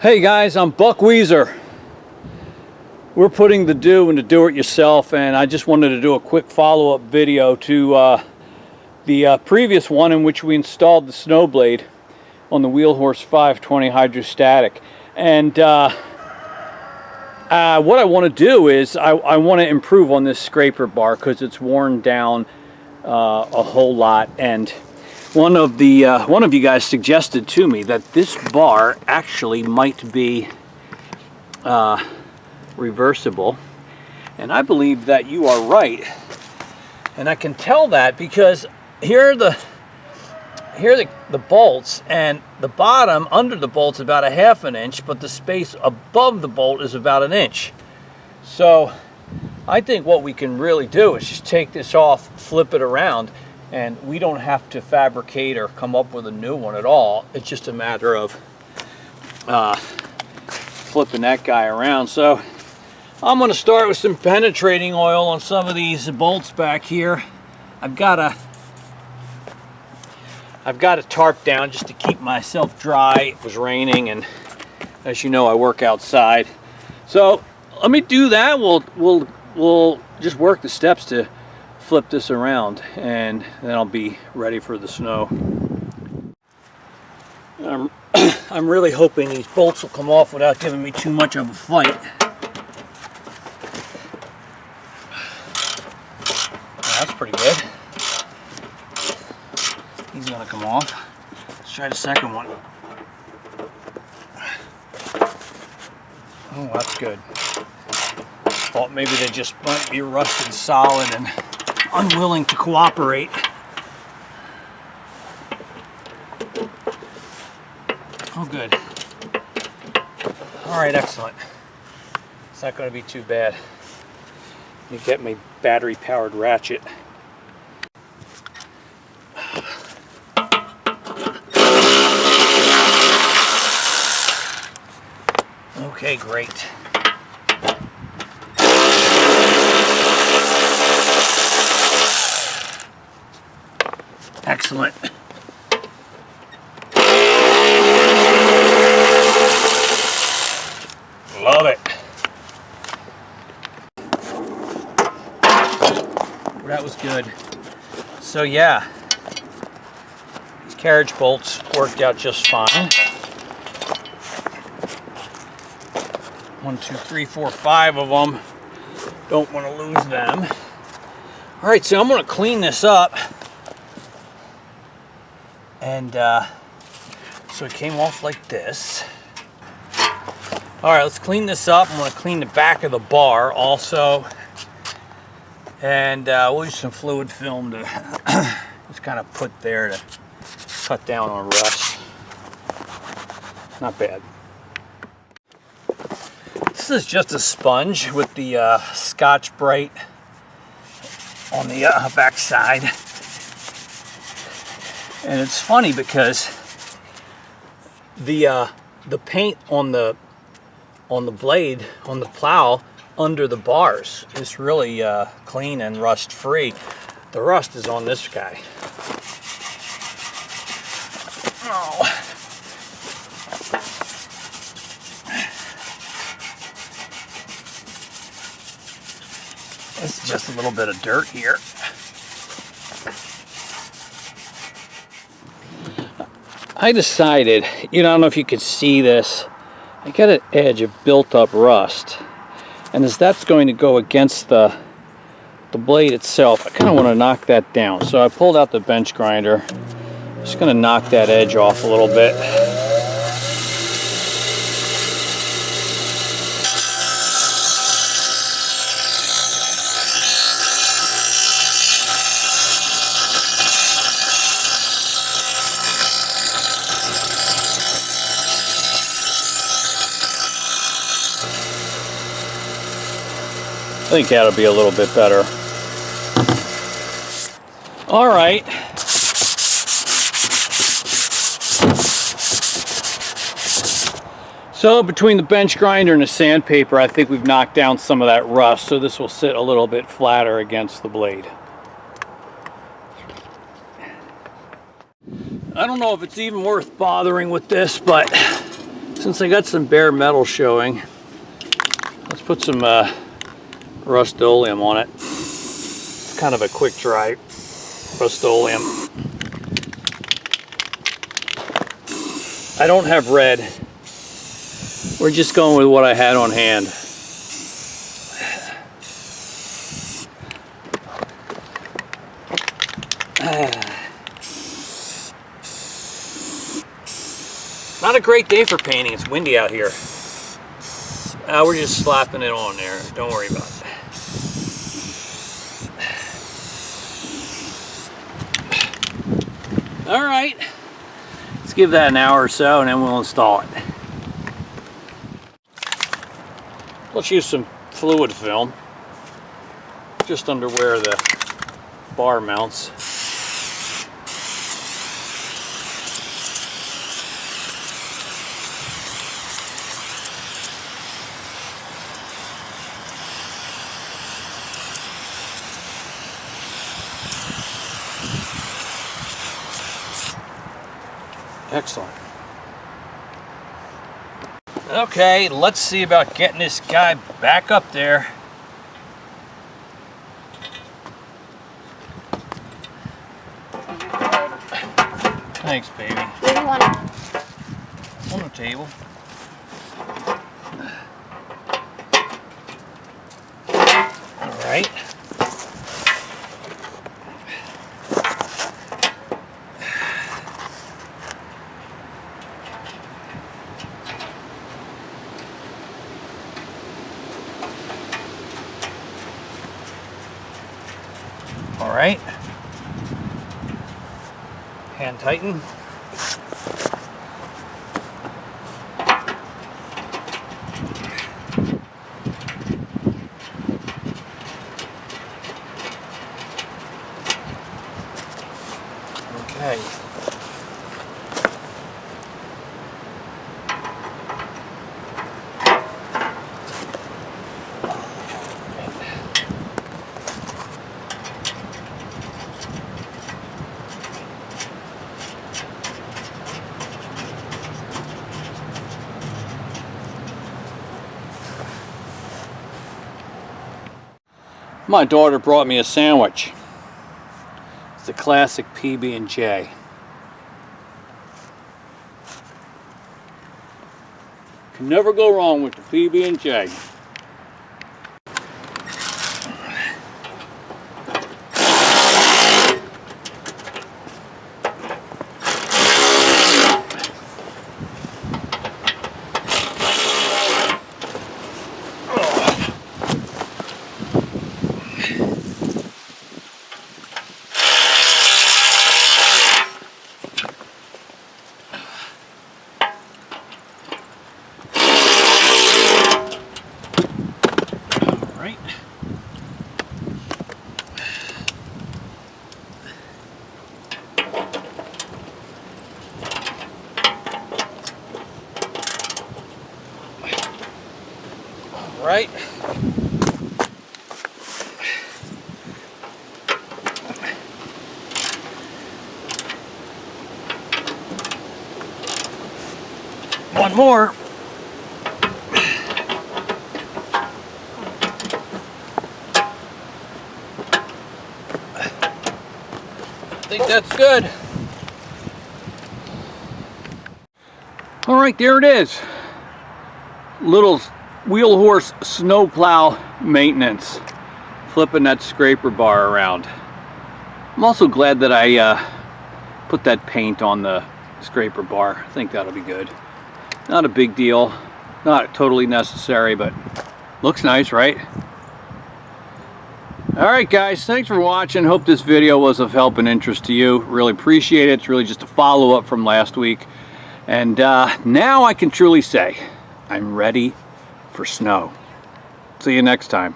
Hey guys, I'm Buck Weezer. We're putting the do into do-it-yourself, and I just wanted to do a quick follow-up video to the previous one in which we installed the snow blade on the Wheelhorse 520 hydrostatic. And what I want to do is I want to improve on this scraper bar because it's worn down a whole lot. And one of you guys suggested to me that this bar actually might be reversible, and I believe that you are right. And I can tell that because here are the bolts, and the bottom under the bolt's about 1/2 inch, but the space above the bolt is about 1 inch. So I think what we can really do is just take this off, flip it around, and we don't have to fabricate or come up with a new one at all. It's just a matter of flipping that guy around. So I'm going to start with some penetrating oil on some of these bolts back here. I've got a tarp down just to keep myself dry. It was raining, and as you know, I work outside. So let me do that. We'll just work the steps to flip this around, and then I'll be ready for the snow. I'm really hoping these bolts will come off without giving me too much of a fight. That's pretty good. He's gonna come off. Let's try the second one. Oh, that's good. Thought maybe they just might be rusted solid and unwilling to cooperate. Oh, good. All right, excellent. It's not going to be too bad. You get my battery-powered ratchet. Okay, great. Excellent. Love it. That was good. So yeah, these carriage bolts worked out just fine. 1, 2, 3, 4, 5 of them. Don't want to lose them. All right, so I'm going to clean this up. And so it came off like this. All right, let's clean this up. I'm going to clean the back of the bar also. And we'll use some fluid film to just kind of put there to cut down on rust. Not bad. This is just a sponge with the Scotch Brite on the back side. And it's funny because the paint on the blade, on the plow, under the bars is really clean and rust free. The rust is on this guy. Oh. It's just a little bit of dirt here. I decided, I don't know if you could see this, I got an edge of built up rust, and as that's going to go against the blade itself, I kind of want to knock that down. So I pulled out the bench grinder, just going to knock that edge off a little bit. I think that'll be a little bit better. All right. So between the bench grinder and the sandpaper, I think we've knocked down some of that rust, so this will sit a little bit flatter against the blade. I don't know if it's even worth bothering with this, but Since I got some bare metal showing, let's put some Rust-Oleum on it. It's kind of a quick dry Rust-Oleum. I don't have red. We're just going with what I had on hand. Not a great day for painting. It's windy out here. We're just slapping it on there. Don't worry about it. All right. Let's give that an hour or so and then we'll install it. Let's use some fluid film just under where the bar mounts. Excellent. Okay, let's see about getting this guy back up there. Thanks, baby. Where do you want it? On the table. All right. All right. Hand tighten. Okay. My daughter brought me a sandwich. It's the classic PB&J. Can never go wrong with the PB&J. Right. One more. I think that's good. All right, there it is. Little wheel horse snowplow maintenance, flipping that scraper bar around. I'm also glad that I put that paint on the scraper bar. I think that'll be good. Not a big deal, not totally necessary, but looks nice, right? Alright guys, thanks for watching. Hope this video was of help and interest to you. Really appreciate it. It's really just a follow-up from last week. And now I can truly say I'm ready for snow. See you next time.